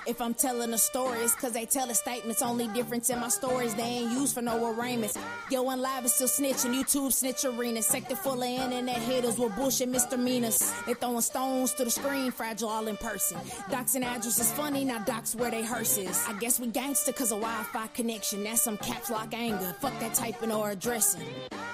If I'm telling a story, it's cause they tell a statements. Only difference in my stories, they ain't used for no arraignments. Yo, on live is still snitching, YouTube snitch arena. Sector full of internet haters with bullshit misdemeanors. They throwing stones to the screen, fragile all in person. Doxing address is funny, now docs where they hearses. I guess we gangster cause of Wi-Fi connection. That's some caps lock anger, fuck that typing or addressing.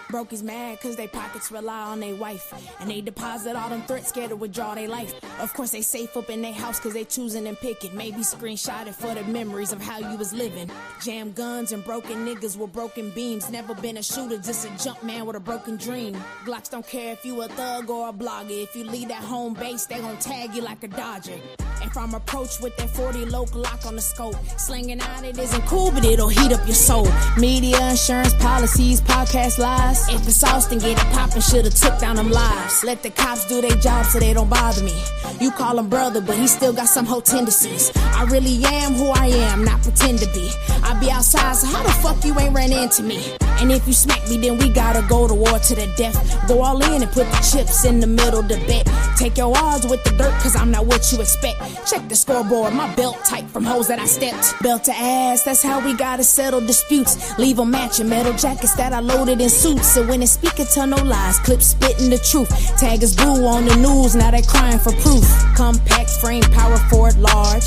Broke is mad cause they pockets rely on they wife. And they deposit all them threats, scared to withdraw their life. Of course they safe up in their house cause they choosing and picking. Maybe screenshot it for the memories of how you was living. Jam guns and broken niggas with broken beams. Never been a shooter, just a jump man with a broken dream. Glocks don't care if you a thug or a blogger. If you leave that home base, they gon' tag you like a Dodger. If I'm approached with that 40 local lock on the scope, slinging out it isn't cool, but it'll heat up your soul. Media, insurance, policies, podcast lies. If it's Austin, get it poppin', should've took down them lives. Let the cops do their job so they don't bother me. You call him brother, but he still got some whole tendencies. I really am who I am, not pretend to be. I be outside, so how the fuck you ain't ran into me? And if you smack me, then we gotta go to war to the death. Go all in and put the chips in the middle to bet. Take your odds with the dirt, cause I'm not what you expect. Check the scoreboard, my belt tight from hoes that I stepped. Belt to ass, that's how we gotta settle disputes. Leave them matching metal jackets that I loaded in suits. So when the speaker tell no lies, clips spitting the truth. Tag is blue on the news, now they crying for proof. Compact frame, power forward large.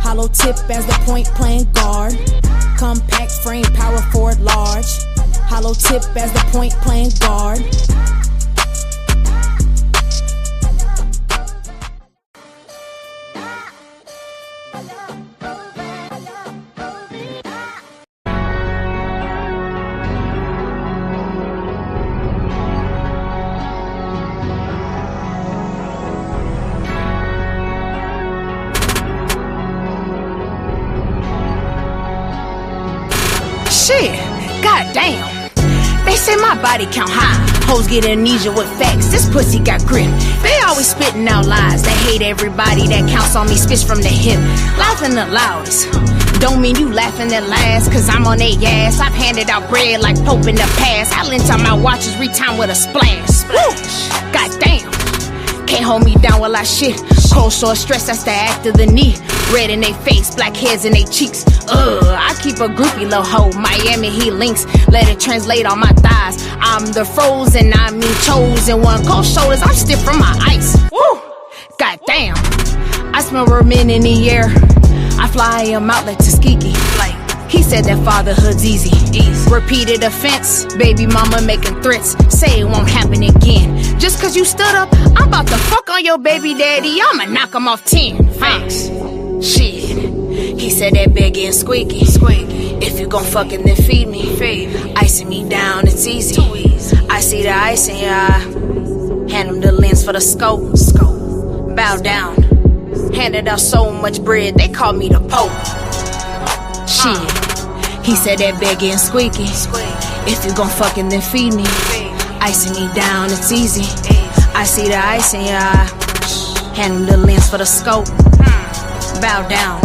Hollow tip as the point playing guard. Compact frame, power forward large. Hollow tip as the point playing guard. Shit, goddamn. They say my body count high. Hoes get amnesia with facts. This pussy got grip. They always spitting out lies. They hate everybody that counts on me. Spits from the hip. Laughing the loudest. Don't mean you laughing at last, cause I'm on they ass. I've handed out bread like Pope in the past. I lent on my watches, retime with a splash. Woo! Goddamn. Can't hold me down while I shit. Cold sore stress, that's the act of the knee. Red in they face, black hairs in they cheeks. I keep a groupie little hoe. Miami Heat links, let it translate on my thighs. I'm the frozen, I mean chosen one. Cold shoulders, I'm stiff from my ice. Woo! Goddamn. I smell vermin in the air. I fly him out like Tuskegee. He said that fatherhood's easy. Repeated offense, baby mama making threats. Say it won't happen again. Just cause you stood up, I'm about to fuck on your baby daddy. I'ma knock him off 10. Facts. Shit. He said that big and squeaky. If you gon' fucking then feed me. Icing me down, it's easy. I see the ice in your eye. Hand him the lens for the scope. Bow down. Handed out so much bread, they call me the Pope. Shit. He said that big and squeaky. If you gon' fucking then feed me. Icing me down, it's easy. I see the ice in your eye. Hand him the lens for the scope. Bow down.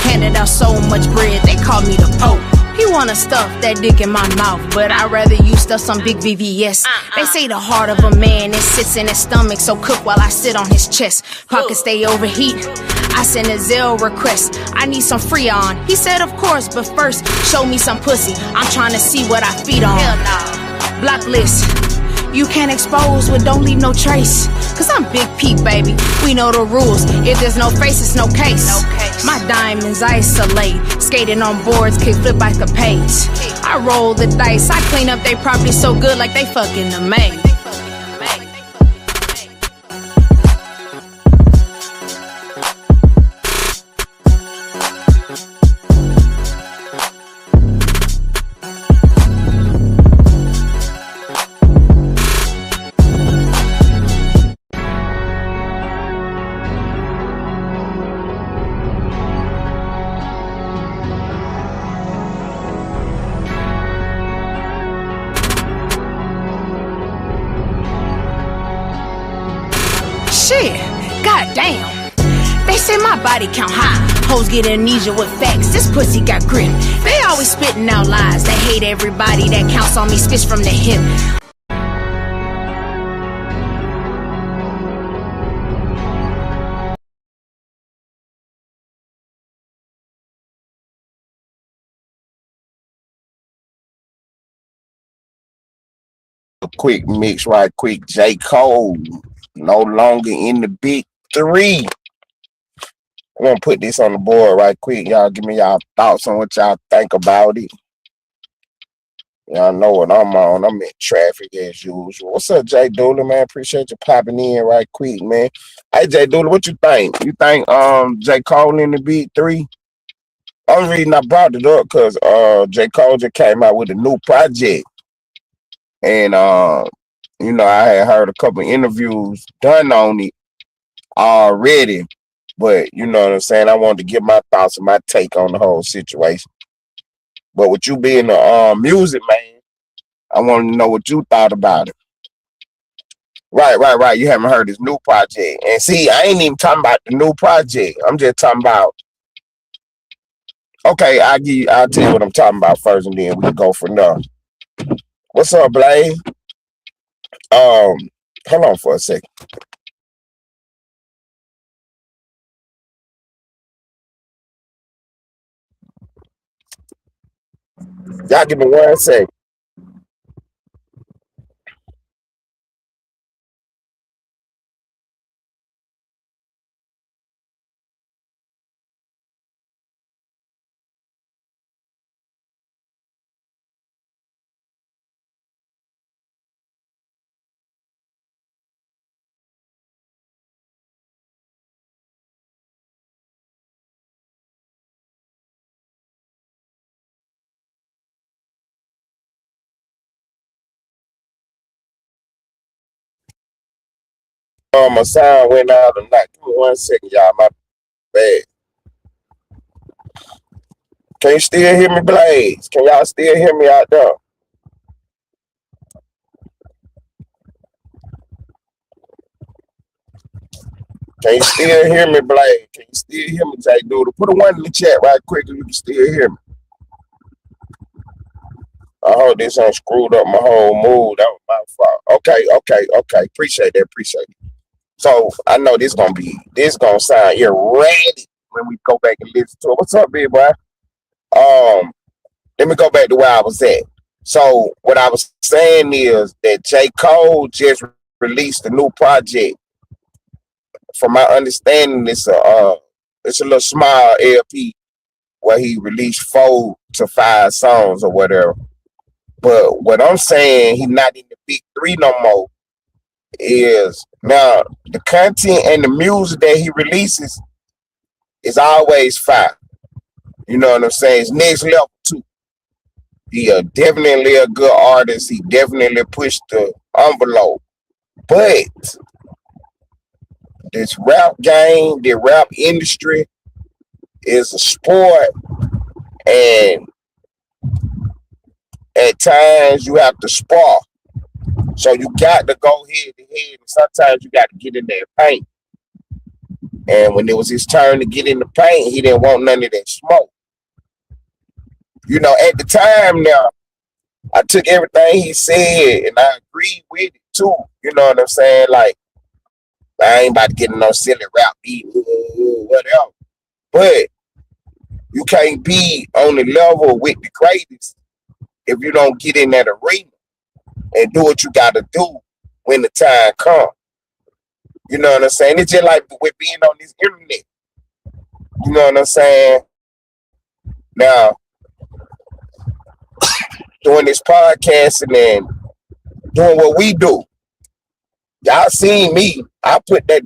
Handed out so much bread, they call me the Pope. He wanna stuff that dick in my mouth, but I'd rather you stuff some big VVS. They say the heart of a man, it sits in his stomach, so cook while I sit on his chest. Pockets stay overheat. I send a Zelle request. I need some Freon. He said of course, but first show me some pussy. I'm trying to see what I feed on. Blacklist. You can't expose what don't leave no trace. Cause I'm Big P, baby. We know the rules. If there's no face, it's no case. My diamonds isolate. Skating on boards, kick flip like a page. I roll the dice. I clean up they property so good like they fucking the maid. Shit, goddamn. They say my body count high. Hoes get amnesia with facts. This pussy got grip. They always spitting out lies. They hate everybody that counts on me. Spits from the hip. a quick mix right quick. J. Cole, no longer in the big three. I'm gonna put this on the board right quick. Y'all give me y'all thoughts on what y'all think about it. Y'all know what I'm on. I'm in traffic as usual. What's up, Jay Dooley, man? Appreciate you popping in right quick, man. Hey, Jay Dooley, what you think? You think J. Cole in the big three? Only reason I brought it up because J. Cole just came out with a new project. And I had heard a couple interviews done on it already. But you know what I'm saying? I wanted to give my thoughts and my take on the whole situation. But with you being a music man, I want to know what you thought about it. Right. You haven't heard his new project. And see, I ain't even talking about the new project. I'm just talking about, okay, I'll tell you what I'm talking about first and then we can go from there. What's up, Blaze? Hold on for a second. Y'all give me 1 second. My sound went out or not. Give me 1 second, y'all. My bad. Can you still hear me, Blaze? Can y'all still hear me out there? Can you still hear me, Blaze? Can you still hear me, Jay Doodle? Put a one in the chat right quick if you can still hear me. I hope this ain't screwed up my whole mood. That was my fault. Okay. Appreciate it. So I know this gonna sound erratic when we go back and listen to it. What's up, big boy? Let me go back to where I was at. So what I was saying is that J. Cole just released a new project. From my understanding, it's a little small LP where he released 4 to 5 songs or whatever. But what I'm saying, he's not in the big three no more. Is now the content and the music that he releases is always fire. You know what I'm saying? It's next level too. He definitely a good artist. He definitely pushed the envelope. But this rap game, the rap industry is a sport, and at times you have to spar. So you got to go head to head, and sometimes you got to get in that paint. And when it was his turn to get in the paint, he didn't want none of that smoke. You know, at the time now, I took everything he said and I agreed with it too. You know what I'm saying? Like, I ain't about to get in no silly rap beat, whatever. But you can't be on the level with the greatest if you don't get in that arena and do what you got to do when the time comes. You know what I'm saying? It's just like with being on this internet. You know what I'm saying? Now, doing this podcasting and doing what we do, y'all seen me. I put that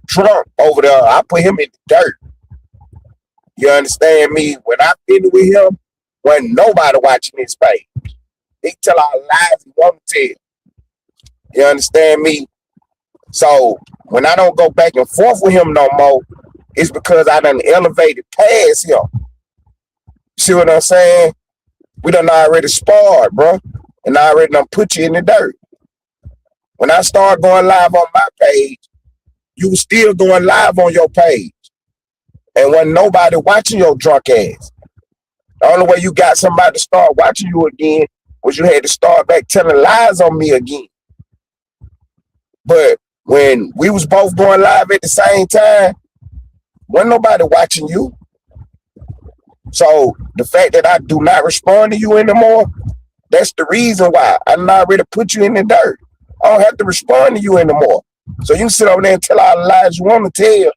drunk over there. I put him in the dirt. You understand me? When I finished with him, wasn't nobody watching his page. He tell our lies he want to tell. You understand me? So when I don't go back and forth with him no more, it's because I done elevated past him. See what I'm saying? We done already sparred, bro. And I already done put you in the dirt. When I started going live on my page, you was still going live on your page. And wasn't nobody watching your drunk ass. The only way you got somebody to start watching you again was you had to start back telling lies on me again. But when we was both going live at the same time, wasn't nobody watching you. So the fact that I do not respond to you anymore, That's the reason why I done already put you in the dirt. I don't have to respond to you anymore. So you can sit over there and tell all the lies you want to tell.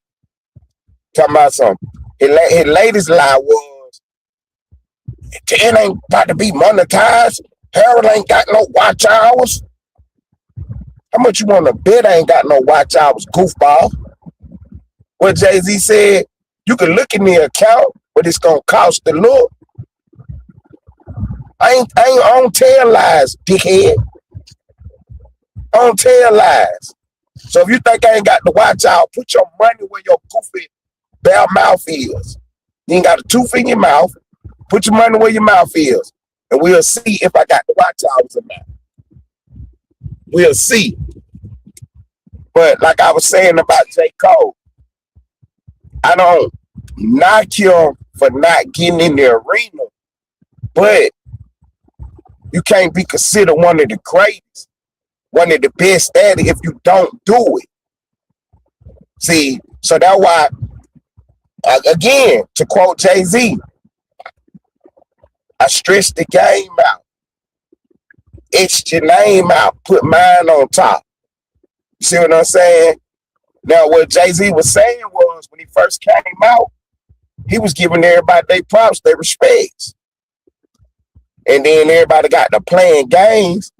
Talking about something. His latest lie was, it ain't about to be monetized. Harold ain't got no watch hours. How much you want to bet I ain't got no watch hours, goofball? What Jay-Z said, you can look in the account, but it's going to cost to look. I don't tell lies, dickhead. I don't tell lies. So if you think I ain't got the watch out, put your money where your goofy bare mouth is. You ain't got a tooth in your mouth. Put your money where your mouth is. And we'll see if I got the watch hours or not. We'll see. But like I was saying about J. Cole, I don't knock him for not getting in the arena, but you can't be considered one of the greatest, one of the best at it if you don't do it. See, so that's why, again, to quote Jay-Z, I stretch the game out, etched your name out, put mine on top. See what I'm saying? Now, what Jay-Z was saying was, when he first came out, he was giving everybody their props, their respects. And then everybody got to playing games.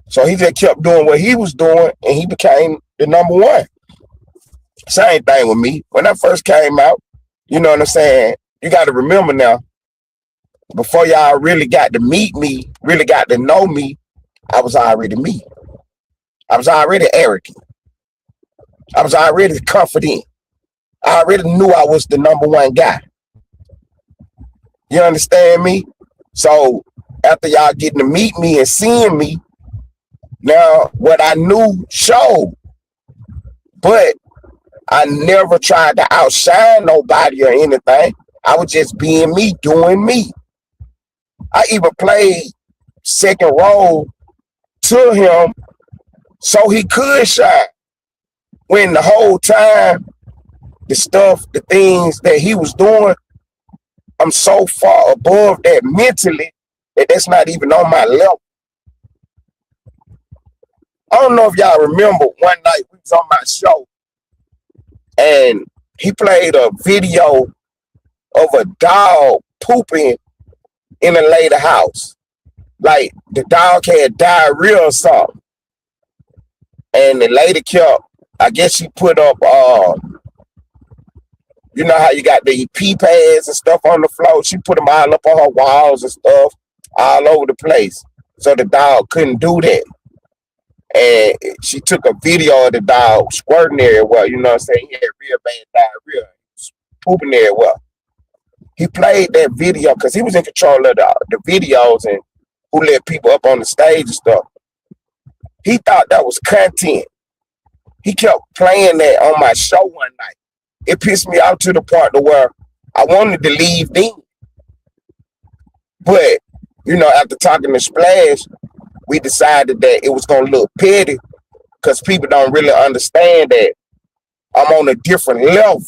So he just kept doing what he was doing, and he became the number one. Same thing with me. When I first came out, you know what I'm saying? You got to remember now, before y'all really got to meet me, really got to know me, I was already me. I was already arrogant. I was already confident. I already knew I was the number one guy. You understand me? So after y'all getting to meet me and seeing me, now what I knew showed. But I never tried to outshine nobody or anything. I was just being me, doing me. I even played second role to him so he could shine. When the whole time, the stuff, the things that he was doing, I'm so far above that mentally that that's not even on my level. I don't know if y'all remember one night we was on my show and he played a video of a dog pooping in a lady house. Like the dog had diarrhea or something. And the lady kept, I guess she put up, you know how you got the pee pads and stuff on the floor? She put them all up on her walls and stuff all over the place. So the dog couldn't do that. And she took a video of the dog squirting there. Well, you know what I'm saying? He had real bad diarrhea. Pooping there. Well, he played that video because he was in control of the videos and who let people up on the stage and stuff. He thought that was content. He kept playing that on my show one night. It pissed me off to the point to where I wanted to leave then. But, you know, after talking to Splash, we decided that it was going to look petty because people don't really understand that I'm on a different level.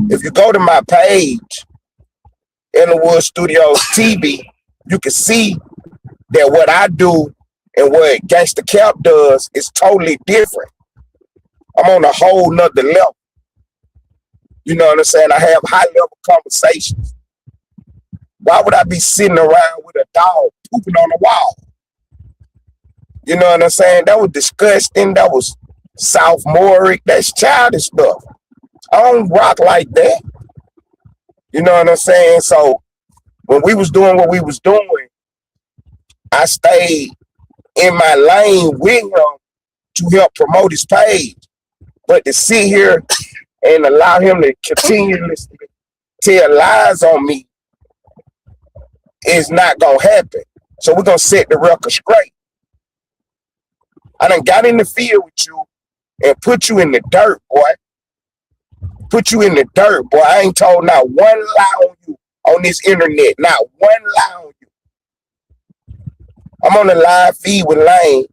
If you go to my page, Ellenwood Studios TV, you can see that what I do and what Gangsta Cap does is totally different. I'm on a whole nother level. You know what I'm saying? I have high level conversations. Why would I be sitting around with a dog pooping on the wall? You know what I'm saying? That was disgusting. That was sophomoric. That's childish stuff. I don't rock like that. You know what I'm saying? So when we was doing what we was doing, I stayed in my lane with him to help promote his page. But to sit here and allow him to continuously tell lies on me is not going to happen. So we're going to set the record straight. I done got in the field with you and put you in the dirt, boy. Put you in the dirt, boy. I ain't told not one lie on you on this internet. Not one lie on you. I'm on the live feed with Lane.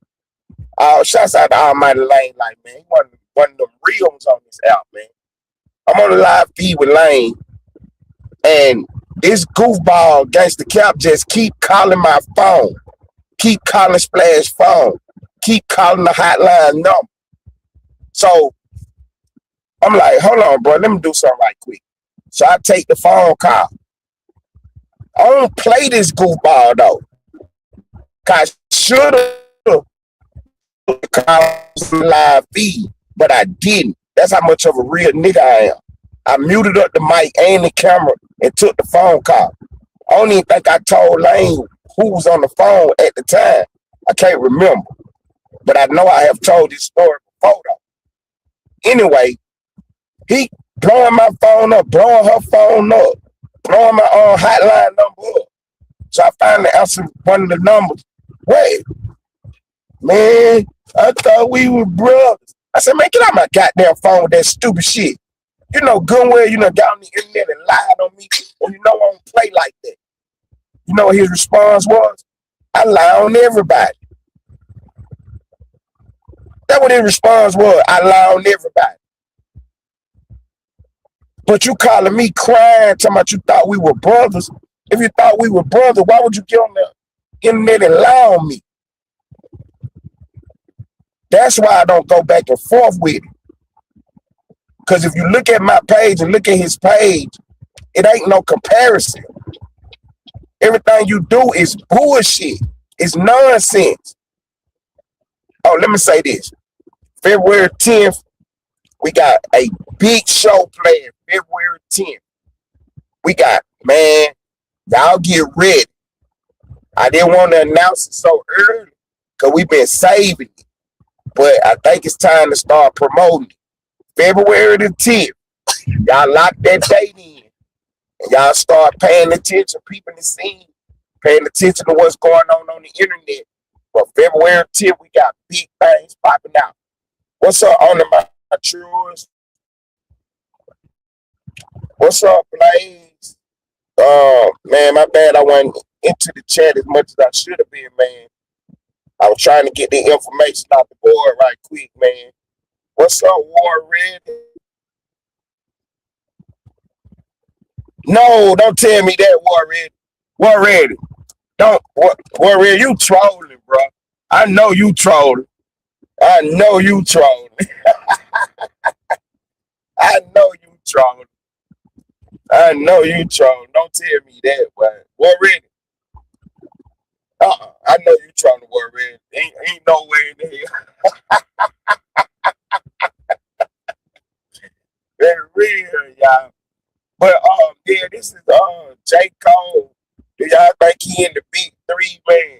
Shouts out to Almighty Lane, like, man. He one of them real ones on this app, man. I'm on the live feed with Lane. And This goofball Gangsta Cap just keep calling my phone, keep calling Splash phone, keep calling the hotline number. So I'm like, hold on, bro, let me do something right quick. So I take the phone call. I don't play this goofball though. Cause should have called live feed, but I didn't. That's how much of a real nigga I am. I muted up the mic and the camera and took the phone call. I don't even think I told Lane who was on the phone at the time. I can't remember. But I know I have told this story before though. Anyway, he blowing my phone up, blowing her phone up, blowing my own hotline number up. So I finally answered one of the numbers. Wait, man, I thought we were brothers. I said, man, get out my goddamn phone with that stupid shit. You know good and well you done got on the internet and lied on me, and you know I don't play like that. You know what his response was? I lie on everybody. That's what his response was. I lie on everybody. But you calling me crying, talking about you thought we were brothers. If you thought we were brothers, why would you get on the internet and lie on me? That's why I don't go back and forth with it. Because if you look at my page and look at his page, it ain't no comparison. Everything you do is bullshit. It's nonsense. Oh, let me say this. February 10th, we got a big show planned. February 10th. We got, man, y'all get ready. I didn't want to announce it so early because we've been saving it. But I think it's time to start promoting it. February the 10th. Y'all lock that date in. And y'all start paying attention, peeping the scene, paying attention to what's going on the internet. But February 10th, we got big things popping out. What's up, on my truers? What's up, Blaze? Man, my bad. I went into the chat as much as I should have been, man. I was trying to get the information out the board right quick, man. What's up, War Red? No, don't tell me that, War Red. War Red. Don't, War Red, you trolling, bro. I know you trolling. I know you trolling. I know you trolling. I know you trolling. Don't tell me that, but War Red. I know you trolling, War Red. Ain't no way in the hell. Very real, y'all. But yeah, this is J. Cole. Do y'all think he in the big three, man?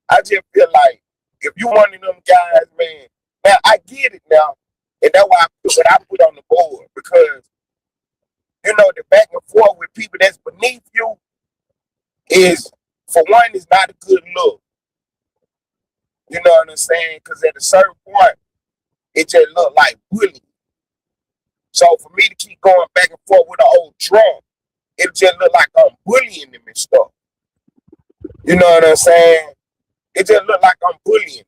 I just feel like if you one of them guys, man. Now I get it now, and that's why I put what I put on the board, because you know the back and forth with people that's beneath you is, for one, is not a good look. You know what I'm saying? Because at a certain point, it just looked like bullying. So for me to keep going back and forth with the old drum, it just looked like I'm bullying them and stuff. You know what I'm saying? It just looked like I'm bullying.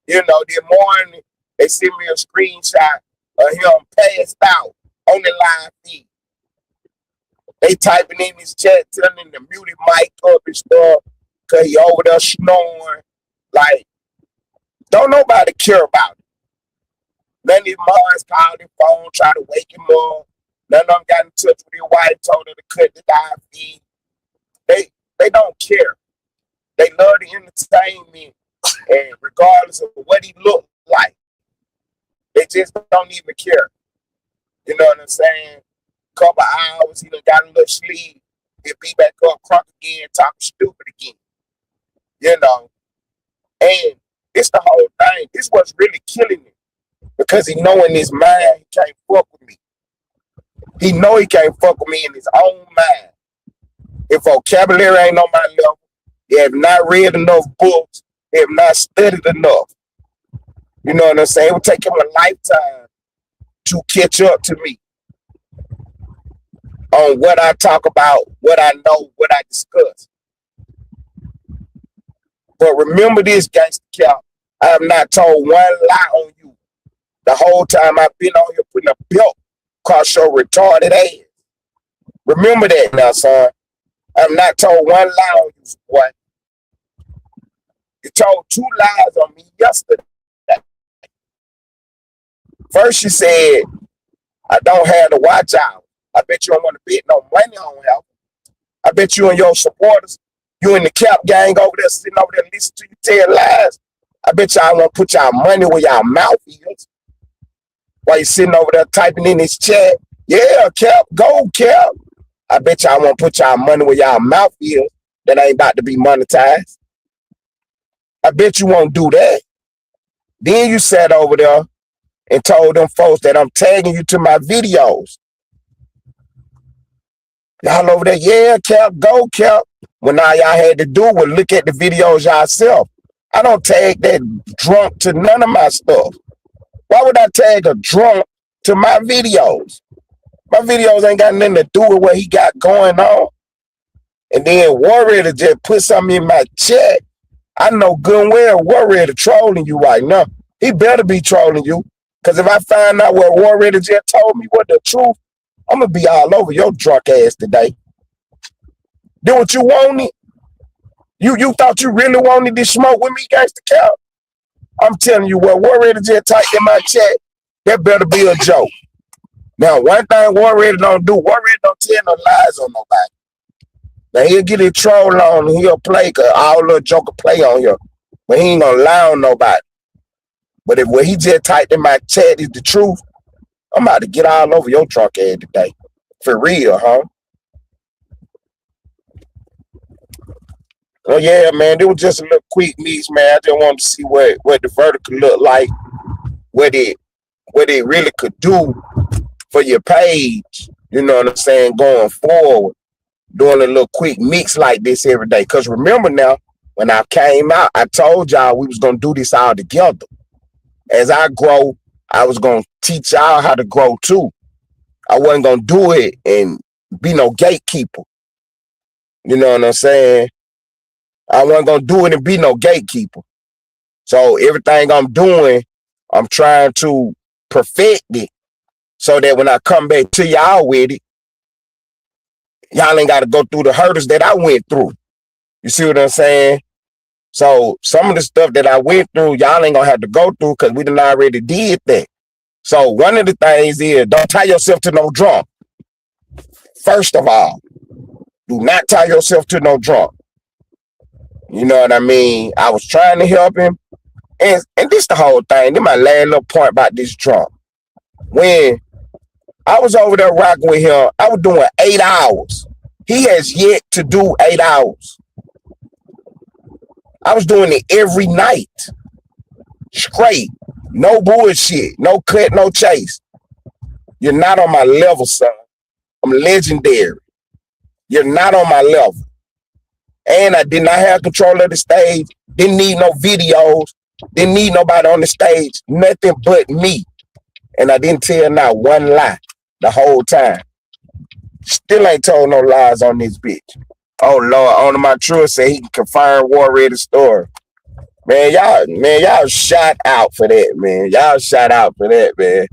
You know, the morning they send me a screenshot of him passed out on the live feed. They typing in his chat, telling him to mute his mic up and stuff, because he over there snoring. Like, don't nobody care about it. None of his moms called his phone, try to wake him up. None of them got in touch with his wife, told her to cut the live feed. They don't care. They love the entertainment, and regardless of what he looked like, they just don't even care. You know what I'm saying? Couple hours, he done got a little sleep. He'll be back up crunk again, talking stupid again. You know? And it's the whole thing. This was really killing me. Because he know in his mind he can't fuck with me. He know he can't fuck with me in his own mind. His vocabulary ain't on my level. He have not read enough books. He have not studied enough. You know what I'm saying? It would take him a lifetime to catch up to me on what I talk about, what I know, what I discuss. But remember this, Gangsta Cap. I have not told one lie on you the whole time I've been on here putting a belt across your retarded ass. Remember that now, son. I'm not told one lie on you, boy. You told 2 lies on me yesterday. First, you said I don't have to watch out. I bet you don't want to bet no money on him. I bet you and your supporters, you and the cap gang over there sitting over there listening to you tell lies. I bet y'all won't put y'all money where y'all mouth is. While you sitting over there typing in this chat, yeah, Cap, go, Cap. I bet y'all won't put y'all money where y'all mouth is that ain't about to be monetized. I bet you won't do that. Then you sat over there and told them folks that I'm tagging you to my videos. Y'all over there, yeah, Cap, go, Cap. When all y'all had to do was look at the videos yourself. I don't tag that drunk to none of my stuff. Why would I tag a drunk to my videos? My videos ain't got nothing to do with what he got going on. And then Warrior to just put something in my chat. I know good and well Warrior trolling you right now. He better be trolling you. Because if I find out what Warrior just told me what the truth, I'm going to be all over your drunk ass today. Do what you wanted. You thought you really wanted this smoke with me, Gangsta Cap? I'm telling you what Warrior just typed in my chat, that better be a joke. Now, one thing Warrior don't do, Warrior don't tell no lies on nobody. Now, he'll get his troll on and he'll play, because all little joker play on here. But he ain't gonna lie on nobody. But if what he just typed in my chat is the truth, I'm about to get all over your drunk ass today. For real, huh? Oh yeah, man, it was just a little quick mix, man. I just wanted to see what the vertical looked like, what it really could do for your page. You know what I'm saying? Going forward, doing a little quick mix like this every day. Cause remember now, when I came out, I told y'all we was gonna do this all together. As I grow, I was gonna teach y'all how to grow too. I wasn't gonna do it and be no gatekeeper. You know what I'm saying? I wasn't gonna do it and be no gatekeeper. So everything I'm doing, I'm trying to perfect it so that when I come back to y'all with it, y'all ain't gotta go through the hurdles that I went through. You see what I'm saying? So some of the stuff that I went through, y'all ain't gonna have to go through because we done already did that. So one of the things is don't tie yourself to no drunk. First of all, do not tie yourself to no drunk. You know what I mean? I was trying to help him. And this the whole thing. This my last little point about this drunk. When I was over there rocking with him, I was doing 8 hours. He has yet to do 8 hours. I was doing it every night. Straight. No bullshit. No cut, no chase. You're not on my level, son. I'm legendary. You're not on my level. And I did not have control of the stage. Didn't need no videos. Didn't need nobody on the stage. Nothing but me. And I didn't tell not one lie the whole time. Still ain't told no lies on this bitch. Oh Lord, Owner My Truth said he can confirm Warrior's story. Man, y'all shout out for that, man. Y'all shout out for that, man.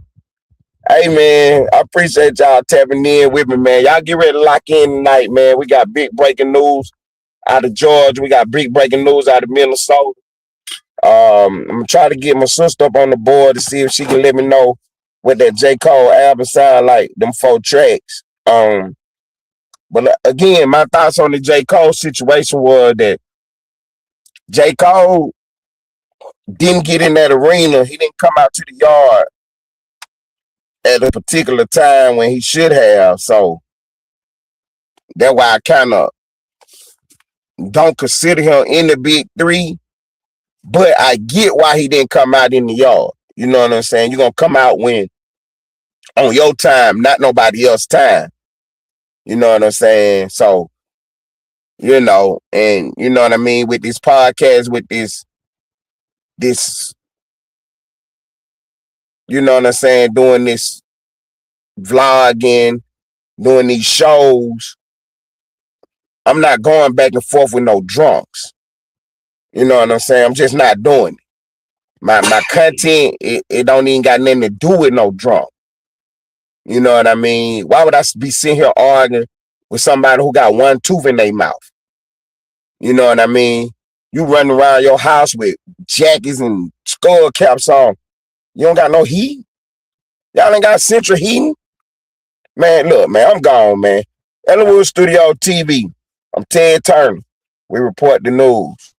Hey, man, I appreciate y'all tapping in with me, man. Y'all get ready to lock in tonight, man. We got big breaking news out of Georgia. We got big breaking news out of Minnesota. I'm gonna try to get my sister up on the board to see if she can let me know what that J. Cole album sound like, them 4 tracks. But again, my thoughts on the J. Cole situation was that J. Cole didn't get in that arena. He didn't come out to the yard at a particular time when he should have. So that's why I kind of don't consider him in the big 3. But I get why he didn't come out in the yard. You know what I'm saying? You're going to come out when on your time, not nobody else's time. You know what I'm saying? So, you know, and you know what I mean? With this podcast, with this, you know what I'm saying? Doing this vlogging, doing these shows, I'm not going back and forth with no drunks. You know what I'm saying? I'm just not doing it. My content, it don't even got nothing to do with no drunk. You know what I mean? Why would I be sitting here arguing with somebody who got one tooth in their mouth. You know what I mean? You running around your house with jackets and skull caps on. You don't got no heat? Y'all ain't got central heating? Man, look, man, I'm gone, man. Ellenwood Studio TV. I'm Ted Turner. We report the news.